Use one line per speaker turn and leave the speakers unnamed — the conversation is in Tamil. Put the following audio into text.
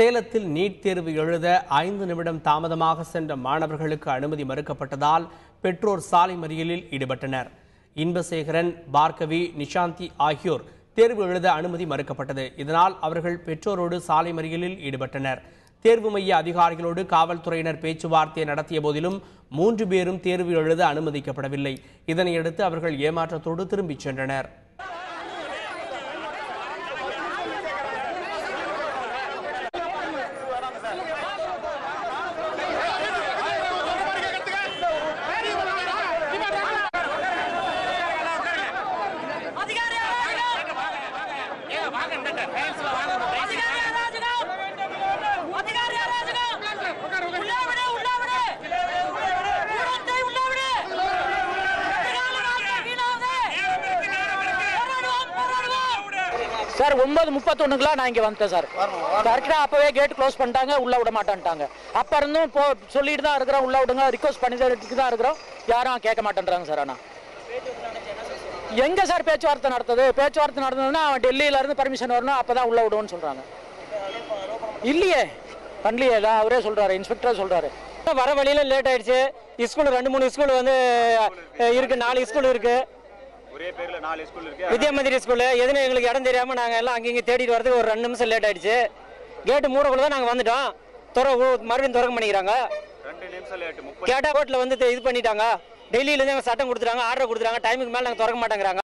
சேலத்தில் நீட் தேர்வு எழுத 5 நிமிடம் தாமதமாக சென்ற மாணவர்களுக்கு அனுமதி மறுக்கப்பட்டதால் பெற்றோர் சாலை மறியலில் ஈடுபட்டனர். இன்பசேகரன், பார்கவி, நிஷாந்தி ஆகியோர் தேர்வு எழுத அனுமதி மறுக்கப்பட்டது. இதனால் அவர்கள் பெற்றோரோடு சாலை மறியலில் ஈடுபட்டனர். தேர்வு மைய அதிகாரிகளோடு காவல்துறையினர் பேச்சுவார்த்தை நடத்திய போதிலும் 3 பேரும் தேர்வு எழுத அனுமதிக்கப்படவில்லை. இதனையடுத்து அவர்கள் ஏமாற்றத்தோடு திரும்பிச் சென்றனர்.
சார் 9:31 நான் இங்கே வந்தேன் சார். கரெக்டாக அப்போவே கேட் க்ளோஸ் பண்ணிட்டாங்க, உள்ளே விட மாட்டேன்ட்டாங்க. அப்போ இருந்தும் சொல்லிட்டு தான் இருக்கிறோம், உள்ளே விடுங்க, ரிக்வஸ்ட் பண்ணிட்டு தான் இருக்கிறோம், யாரும் கேட்க மாட்டேன்றாங்க சார். ஆனால் எங்கே சார் பேச்சுவார்த்தை நடத்துது? பேச்சுவார்த்தை நடந்ததுன்னா அவன் டெல்லியிலேருந்து பர்மிஷன் வரணும், அப்போ தான் உள்ளே விடுவோன்னு சொல்கிறாங்க. இல்லையே, பண்ணலையே தான் அவரே சொல்கிறாரு, இன்ஸ்பெக்டர் சொல்கிறாரு. வர வழியில் லேட் ஆகிடுச்சு. ஸ்கூல் 2-3 ஸ்கூல் வந்து இருக்குது, 4 ஸ்கூல் இருக்குது. வித்யாமந்திரி ஸ்கூலு எதுன்னு எங்களுக்கு இடம் தெரியாமல் நாங்கள் எல்லாம் அங்கேயும் தேடிட்டு வரதுக்கு ஒரு 2 நிமிஷம் லேட் ஆகிடுச்சு. கேட்டு மூடக்குள்ள தான் நாங்கள் வந்துட்டோம். மறுபடியும் திறக்க பண்ணிக்கிறாங்க. கேட்டால் கோர்ட்டில் வந்து இது பண்ணிட்டாங்க. டெல்லியிலேருந்து சட்டம் கொடுத்துட்டாங்க, ஆர்டர் கொடுத்துட்டாங்க. டைமுக்கு மேலே நாங்கள் திறக்க மாட்டேங்கிறாங்க.